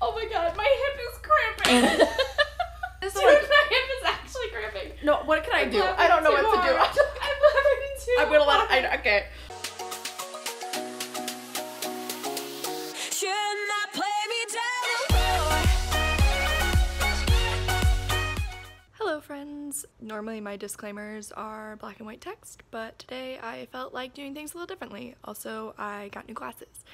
Oh my god, my hip is cramping. This is Dude, like, my hip is actually cramping. no, what can I do? laughing I don't know too what to do. hard. I'm laughing too I'm gonna let hard. it, okay. Hello friends! Normally my disclaimers are black and white text, but today I felt like doing things a little differently. Also, I got new glasses,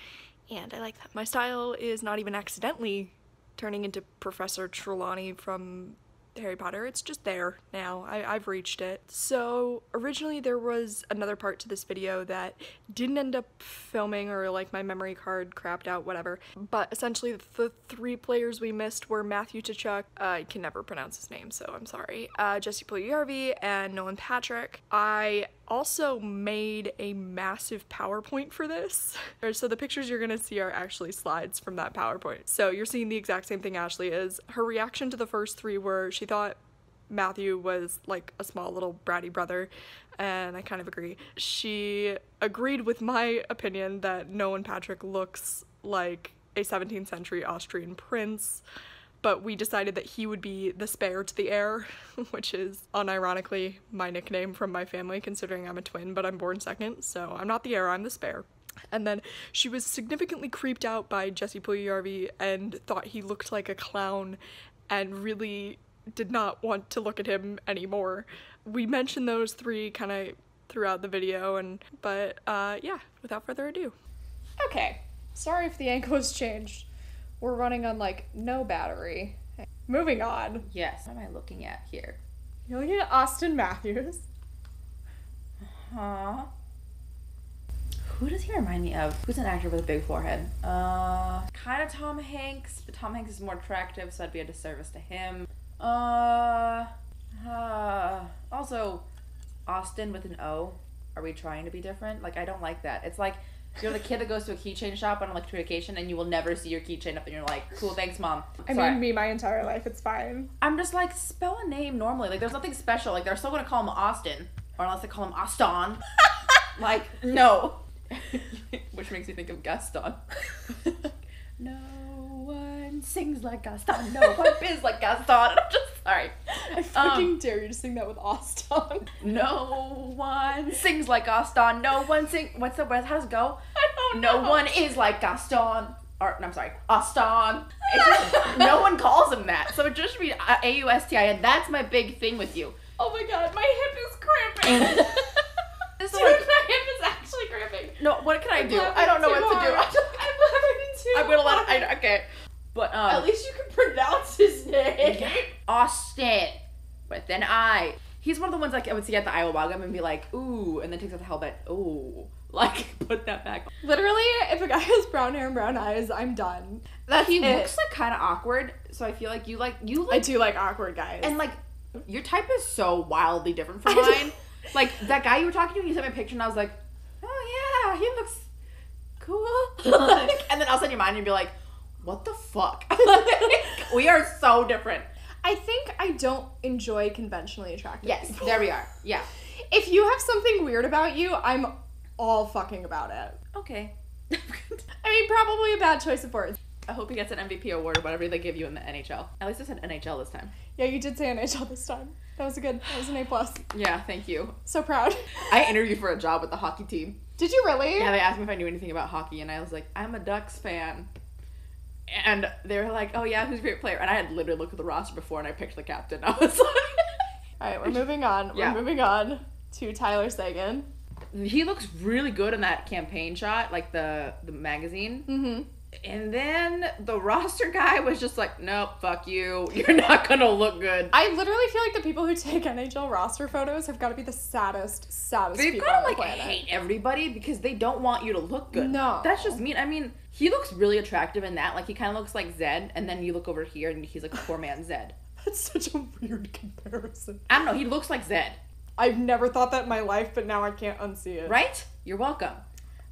and I like that. My style is not even accidentally turning into Professor Trelawney from Harry Potter. It's just there now. I've reached it. So originally there was another part to this video that didn't end up filming, or like my memory card crapped out, whatever. But essentially the three players we missed were Matthew Tkachuk, I can never pronounce his name, so I'm sorry, Jesse Puljujarvi, and Nolan Patrick. I also made a massive PowerPoint for this. So the pictures you're gonna see are actually slides from that PowerPoint. So you're seeing the exact same thing Ashley is. Her reaction to the first three were she thought Matthew was like a small little bratty brother, and I kind of agree. She agreed with my opinion that Nolan Patrick looks like a 17th century Austrian prince, but we decided that he would be the spare to the heir, which is unironically my nickname from my family, considering I'm a twin, but I'm born second, so I'm not the heir, I'm the spare. And then she was significantly creeped out by Jesse Puljujarvi and thought he looked like a clown and really did not want to look at him anymore. We mentioned those three kind of throughout the video, but yeah, without further ado. Okay, sorry if the angle has changed. We're running on like no battery. Moving on. Yes. What am I looking at here? You're looking at Austin Matthews. Huh? Who does he remind me of? Who's an actor with a big forehead? Kind of Tom Hanks, but Tom Hanks is more attractive, so I'd be a disservice to him. Also, Austin with an O. Are we trying to be different? Like, I don't like that. It's like, you're the kid that goes to a keychain shop on electrification and you will never see your keychain up and you're like, cool, thanks, mom. I mean, me my entire life, it's fine. I'm just like, spell a name normally. Like, there's nothing special. Like, they're still gonna call him Austin. Or unless they call him Austin. Like, no. Which makes me think of Gaston. No one sings like Gaston. No one is like Gaston. And I'm just sorry. I fucking dare you to sing that with Austin. No one sings like Gaston. No one sing. How does it go? I don't know. No one is like Gaston. Or, no, I'm sorry, Austin. It's just, no one calls him that. So it just should be A-U-S-T-I-N. That's my big thing with you. Oh my god, my hip is cramping. This Dude, is like, my hip is actually cramping. no, what can I I'm do? laughing I don't know too what to do. hard. I'm laughing too I'm gonna let hard. it, okay. But, At least you can pronounce his name. Austin with an I. He's one of the ones like I would see at the Iowa Wagam and be like, ooh, and then takes out the helmet, ooh, like put that back. Literally, if a guy has brown hair and brown eyes, I'm done. That's He it. looks like kind of awkward, so I feel like you like I do like awkward guys. and like your type is so wildly different from I know. mine. Like that guy you were talking to, you sent me a picture and I was like, oh yeah, he looks cool. Like, and then I'll send you mine and you'd be like, what the fuck? Like, we are so different. I think I don't enjoy conventionally attractive Yes, people. there we are. Yeah. If you have something weird about you, I'm all fucking about it. Okay. I mean, probably a bad choice of words. I hope he gets an MVP award or whatever they give you in the NHL. At least I said NHL this time. Yeah, you did say NHL this time. That was that was an A+. Yeah, thank you. So proud. I interviewed for a job with the hockey team. Did you really? Yeah, they asked me if I knew anything about hockey, and I was like, I'm a Ducks fan. And they were like, oh yeah, who's your favorite player? And I had literally looked at the roster before, and I picked the captain. I was like... Alright, we're moving on. Yeah. We're moving on to Tyler Seguin. He looks really good in that campaign shot, like the magazine. Mm-hmm. And then the roster guy was just like, nope, fuck you. You're not gonna look good. I literally feel like the people who take NHL roster photos have got to be the saddest They've people gotta on the like planet. hate everybody because they don't want you to look good. No. That's just mean. I mean, he looks really attractive in that. Like he kind of looks like Zed, and then you look over here and he's like a poor man Zed. That's such a weird comparison. I don't know. He looks like Zed, I've never thought that in my life, but now I can't unsee it. right? You're welcome.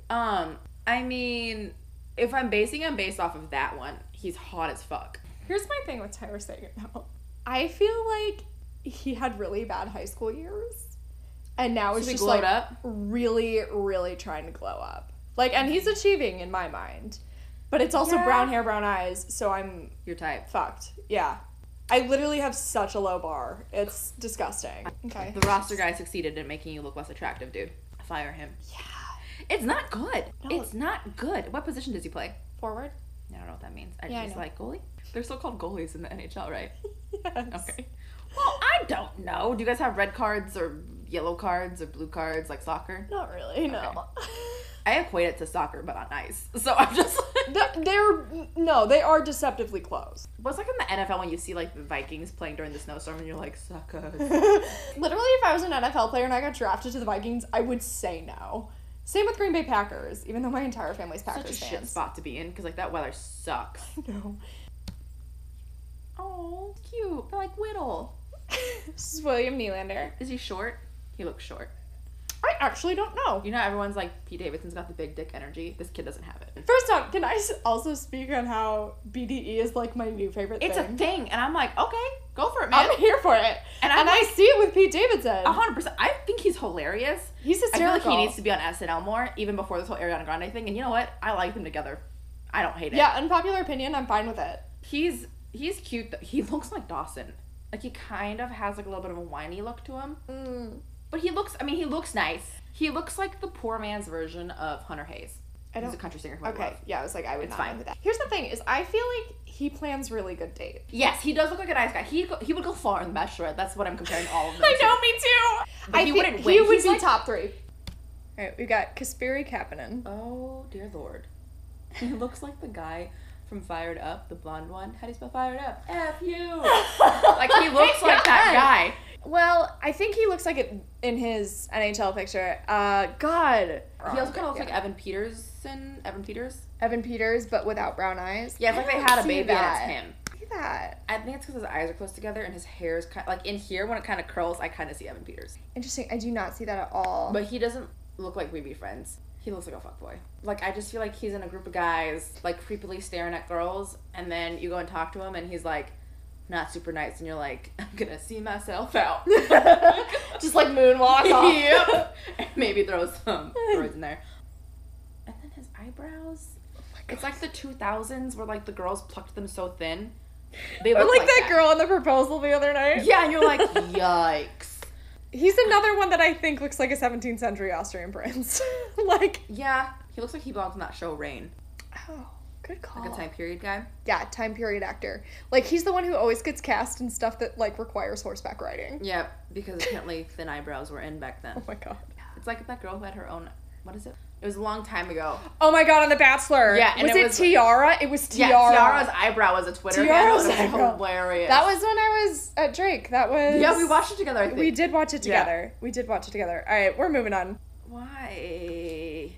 I mean, if I'm basing him based off of that one, he's hot as fuck. Here's my thing with Tyler Seguin, though. I feel like he had really bad high school years, and now is he just glowed like up? really, really trying to glow up. Like, and he's achieving in my mind, But it's also Yeah. brown hair, brown eyes, so I'm Your type. fucked. Yeah. I literally have such a low bar. It's disgusting. Okay. The roster guy succeeded in making you look less attractive, dude. Fire him. Yeah. It's not good. No. It's not good. What position does he play? Forward? I don't know what that means. I Yeah, I just know. like goalie. They're still called goalies in the NHL, right? Yes. Okay. Well, I don't know. Do you guys have red cards or yellow cards or blue cards like soccer? Not really, no. I equate it to soccer, but on ice. So I'm just like... They are deceptively close. What's like in the NFL when you see like the Vikings playing during the snowstorm and you're like, suckers. Literally, if I was an NFL player and I got drafted to the Vikings, I would say no. Same with Green Bay Packers, even though my entire family's Such Packers a shit fans. spot to be in because like that weather sucks. No. Oh, cute. They're like Whittle. This is William Nylander. Is he short? He looks short. I actually don't know. You know, everyone's like, Pete Davidson's got the big dick energy. This kid doesn't have it. First off, can I also speak on how BDE is like my new favorite It's thing? a thing, and I'm like, okay, go for it, man. I'm here for it. And I'm I like- see it with Pete Davidson. 100%. I think he's hilarious. He's I feel like hysterical. he needs to be on SNL more, even before this whole Ariana Grande thing. And you know what? I like them together. I don't hate it. Yeah, unpopular opinion, I'm fine with it. He's cute. He looks like Dawson. Like, he kind of has like a little bit of a whiny look to him. But he looks nice. He looks like the poor man's version of Hunter Hayes. He's a country singer who I Okay, love. yeah, I was like, I would It's not fine. mind with that. Here's the thing, is I feel like he plans really good dates. Yes, he does look like a nice guy. He would go far in The Bachelorette. That's what I'm comparing all of them I to. know, me too. But he think wouldn't He win. would He's be like- top 3. Alright, we got Kasperi Kapanen. Oh, dear Lord. He looks like the guy from Fired Up, the blonde one. How do you spell Fired Up? F-U. Like, he looks like that guy. Well, I think he looks like it in his NHL picture. God. He also kind of looks like Evan Peters. Evan Peters, but without brown eyes. Yeah, it's like they had a baby and it's him. See that. I think it's because his eyes are close together and his hair is kind of, like, in here when it kind of curls, I kind of see Evan Peters. Interesting. I do not see that at all. But he doesn't look like we'd be friends. He looks like a fuckboy. Like, I just feel like he's in a group of guys, like, creepily staring at girls, and then you go and talk to him, and he's like, not super nice, and you're like, I'm gonna see myself out. Just like moonwalk off. Yep. And maybe throw some words in there. And then his eyebrows. It's like the 2000s where, like, the girls plucked them so thin. They Or look like like that girl on the proposal the other night. Yeah, and you're like, yikes. He's another one that I think looks like a 17th century Austrian prince. Like, Yeah, he looks like he belongs in that show Rain. oh, good call. Like a time period guy. Yeah, time period actor. Like, he's the one who always gets cast in stuff that, like, requires horseback riding. Yeah, because apparently thin eyebrows were in back then. Oh my god. It's like that girl who had her own, what is it? It was a long time ago. Oh my god, on The Bachelor. Yeah, and was it it was- Tiara? It was Tiara. Yeah, Tiara's eyebrow was a Twitter handle. Tiara's It was eyebrow. hilarious. That was when I was at Drake. That was... Yeah, we watched it together, I think. We did watch it Yeah. together. We did watch it together. All right, we're moving on. Why?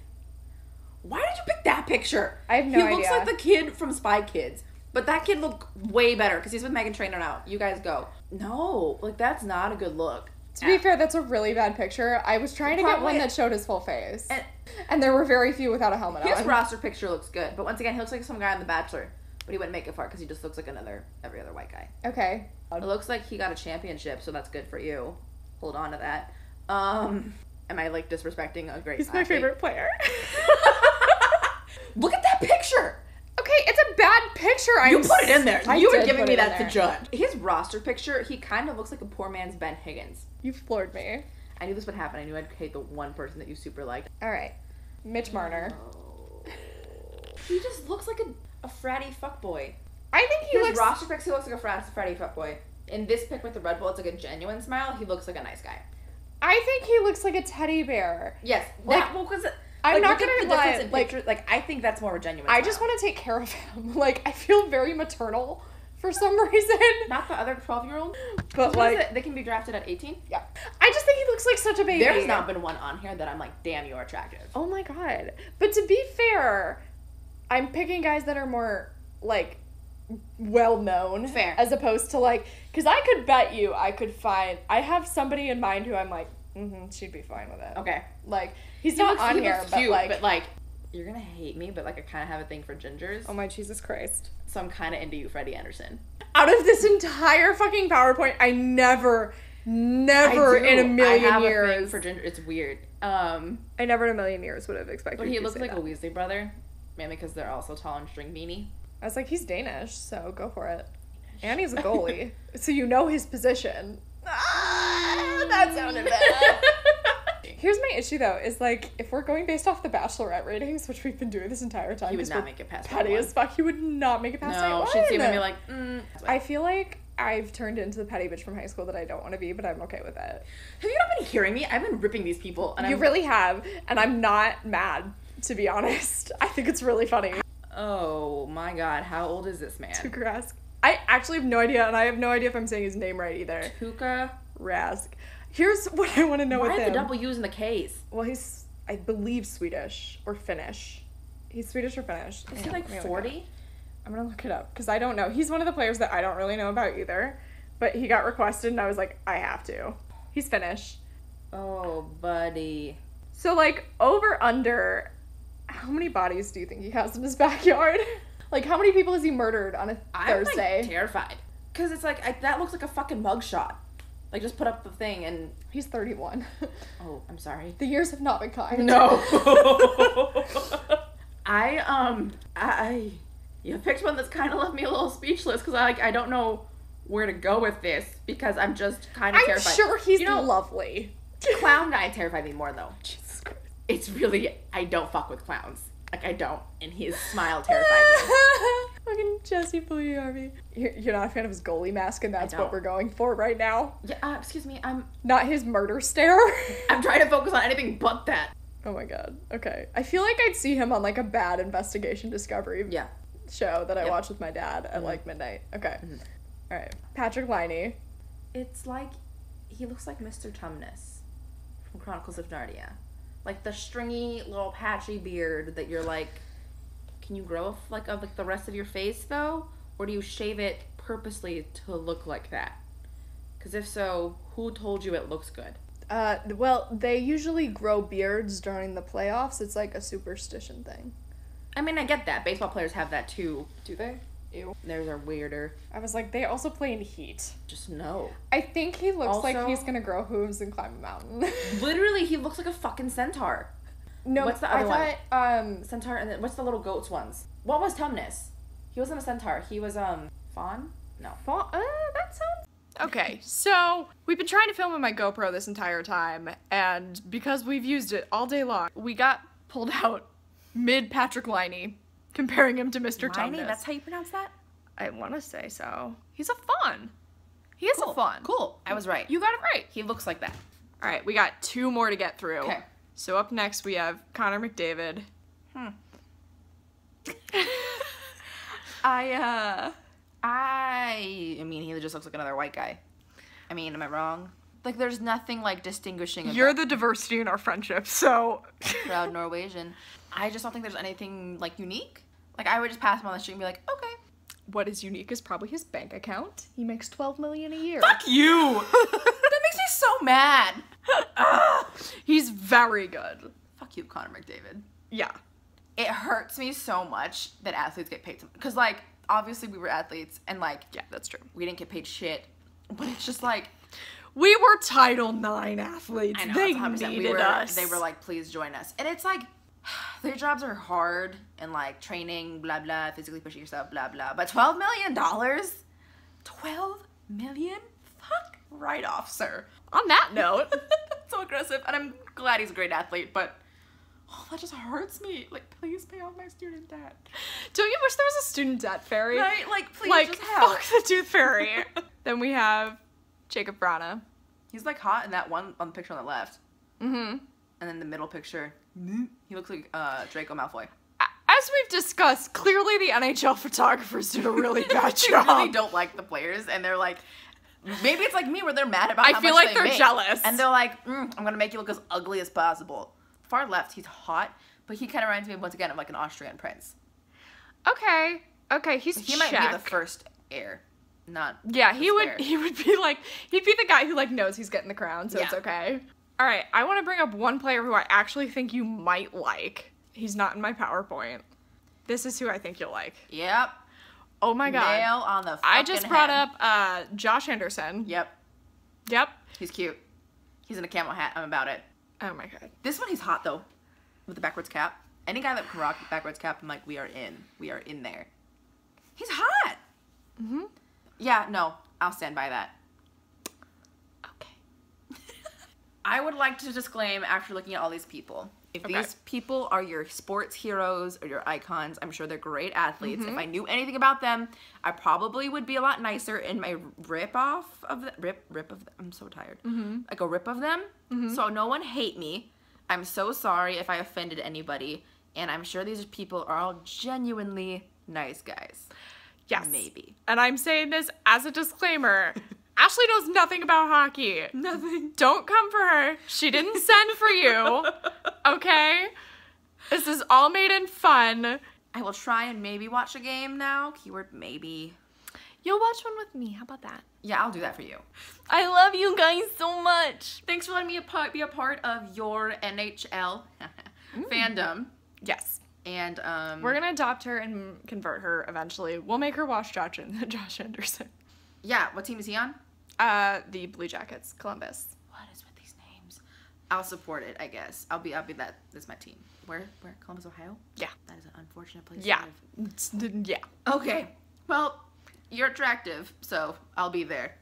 Why did you pick that picture? I have no He looks idea. like the kid from Spy Kids. But that kid looked way better because he's with Meghan Trainor now. You guys go. No, like, that's not a good look. To be fair, that's a really bad picture. I was trying to get one Probably- that showed his full face. And And there were very few without a helmet his on. roster picture looks good. But once again, he looks like some guy on The Bachelor. But he wouldn't make it far because he just looks like every other white guy. Okay. It looks like he got a championship, so that's good for you. Hold on to that. Am I, like, disrespecting a great He's my athlete? favorite player. Look at that picture! Okay, it's a bad picture. You put it in there. You were did giving put me it in that to there. judge. His roster picture, he kind of looks like a poor man's Ben Higgins. You floored me. I knew this would happen. I knew I'd hate the one person that you super liked. All right. Mitch Marner. He just looks like a fratty fuckboy. I think he His looks... roster pics, he looks like a fratty fuckboy. In this pic with the Red Bull, it's like a genuine smile. He looks like a nice guy. I think he looks like a teddy bear. Yes. Like, That, well, because... I'm not look at gonna the lie, difference in like- pictures. Like, I think that's more of a genuine I smile. just want to take care of him. Like, I feel very maternal for some reason. Not the other 12-year-old. But, like... They can be drafted at 18. Yeah. I just think he looks like such a baby. There's not been one on here that I'm like, damn, you're attractive. Oh my god. But to be fair, I'm picking guys that are more, like, well-known. Fair. As opposed to, like... Because I could bet you I could find... I have somebody in mind who I'm like, she'd be fine with it. Okay. Like, he's not on he here, looks but, cute, like... but like, you're gonna hate me, but like, I kind of have a thing for gingers. Oh my Jesus Christ. So I'm kind of into you, Freddie Anderson. Out of this entire fucking PowerPoint, I never in a million I have years... a thing for ginger. It's weird. I never in a million years would have expected But you he to looks say like that. a Weasley brother. Mainly because they're also tall and string beanie. I was like, he's Danish, so go for it. And he's a goalie, so you know his position. That sounded bad. Here's my issue, though, is, like, if we're going based off the Bachelorette ratings, which we've been doing this entire time, He would not make it past petty night as fuck, he would not make it past night No, one. she'd see him and be like, I feel like I've turned into the petty bitch from high school that I don't want to be, but I'm okay with it. Have you not been hearing me? I've been ripping these people. And You I'm... really have, and I'm not mad, to be honest. I think it's really funny. Oh my god, how old is this man? Tuukka Rask. I actually have no idea, and I have no idea if I'm saying his name right either. Tuukka Rask. Here's what I want to know with Why him. the W's and the K's? Well, he's, I believe, Swedish or Finnish. He's Swedish or Finnish. Is he Hang on, like let me look it 40? up. I'm gonna look it up because I don't know. He's one of the players that I don't really know about either, but he got requested, and I was like, I have to. He's Finnish. Oh, buddy. So, like, over under, how many bodies do you think he has in his backyard? Like, how many people has he murdered on a Thursday? I'm like terrified. Because it's like, that looks like a fucking mugshot. Like, just put up the thing and... He's 31. Oh, I'm sorry. The years have not been kind. No. You picked one that's kind of left me a little speechless because I don't know where to go with this because I'm just kind of terrified. I'm sure he's You know, lovely. Clown guy terrified me more though. Jesus Christ. It's really, I don't fuck with clowns. Like, I don't. And his smile terrified me. Fucking Jesse Puljujarvi. You're not a fan of his goalie mask, and that's I what don't. we're going for right now? Yeah, excuse me, I'm Not his murder stare? trying to focus on anything but that. Oh my god. Okay. I feel like I'd see him on, like, a bad investigation discovery Yeah. show that I Yep. watched with my dad at, like, midnight. Okay. Alright. Patrick Liney. It's like, he looks like Mr. Tumnus from Chronicles of Narnia. Like the stringy little patchy beard that you're like, can you grow like the rest of your face though? Or do you shave it purposely to look like that? Because if so, who told you it looks good? Well, they usually grow beards during the playoffs. It's like a superstition thing. I mean, I get that. Baseball players have that too. Do they? Ew. Theirs are weirder. I was like, they also play in heat. Just no. I think he looks like Also- he's gonna grow hooves and climb a mountain. Literally, he looks like a fucking centaur. No, What's the other I thought, Centaur, and then what's the little goats ones? What was Tumnus? He wasn't a centaur. He was, fawn? No. that sounds... Okay, so we've been trying to film on my GoPro this entire time, and because we've used it all day long, we got pulled out mid Patrick Liney, comparing him to Mr. Tumnus. That's how you pronounce that? I want to say so. He's a fawn. He is a fawn. Cool. I was right. You got it right. He looks like that. All right, we got 2 more to get through. Okay. So up next we have Connor McDavid. I mean, he just looks like another white guy. I mean, am I wrong? Like, there's nothing, like, distinguishing You're about the diversity in our friendship, so... proud Norwegian. I just don't think there's anything, like, unique. Like, I would just pass him on the street and be like, okay. What is unique is probably his bank account. He makes $12 million a year. Fuck you! That makes me so mad. He's very good. Fuck you, Connor McDavid. Yeah. It hurts me so much that athletes get paid. Because, like, obviously we were athletes, and, like, Yeah, that's true. we didn't get paid shit. But it's just, like... We were Title IX athletes. I know, They it's 100%. needed us. They were like, please join us. And it's like, their jobs are hard and like training, blah, blah, physically pushing yourself, blah, blah. But $12 million? $12 million? Fuck right off, sir. On that note, So aggressive. And I'm glad he's a great athlete, but oh, that just hurts me. Like, please pay off my student debt. don't you wish there was a student debt fairy? Right? Like, please Like, just help. fuck the tooth fairy. Then we have Jacob Brana. He's like hot in that one on the picture on the left. Mm-hmm. And then the middle picture, he looks like Draco Malfoy. As we've discussed, clearly the NHL photographers did a really bad They job. really don't like the players, and they're like, maybe it's like me where they're mad about I how feel much like they they're make. jealous. And they're like, I'm gonna make you look as ugly as possible. Far left, he's hot, but he kind of reminds me once again of like an Austrian prince. Okay, he's He might be Czech. the first heir, not Yeah, the he would. spare. He would be like. He'd be the guy who like knows he's getting the crown, so it's Yeah. okay. All right, I want to bring up one player who I actually think you might like. He's not in my PowerPoint. This is who I think you'll like. Yep. Oh my god! Nail on the fucking I just brought head. up Josh Anderson. Yep. Yep. He's cute. He's in a camel hat. I'm about it. Oh my god. This one he's hot though, with the backwards cap. Any guy that can rock backwards cap, I'm like, we are in there. He's hot. Mm-hmm. Yeah, no, I'll stand by that. Okay. I would like to disclaim after looking at all these people. If these people are your sports heroes or your icons, I'm sure they're great athletes. If I knew anything about them, I probably would be a lot nicer in my rip of them. I'm so tired. Like a rip of them. So no one hate me. I'm so sorry if I offended anybody. And I'm sure these people are all genuinely nice guys. Yes. Maybe. And I'm saying this as a disclaimer. Ashley knows nothing about hockey. Nothing. Don't come for her. She didn't send for you. Okay? This is all made in fun. I will try and maybe watch a game now. Keyword maybe. You'll watch one with me. How about that? Yeah, I'll do that for you. I love you guys so much. Thanks for letting me be a part of your NHL fandom. Yes. And We're going to adopt her and convert her eventually. We'll make her watch Josh Anderson. Yeah, what team is he on? The Blue Jackets, Columbus. What is with these names? I'll support it, I guess. I'll be that's my team. Where? Columbus, Ohio? Yeah. That is an unfortunate place Yeah. to live. Yeah. Okay. Well, you're attractive, so I'll be there.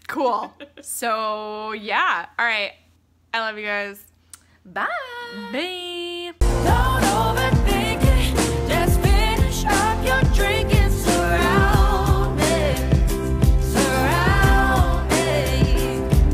Cool. So, yeah. All right. I love you guys. Bye. Bye.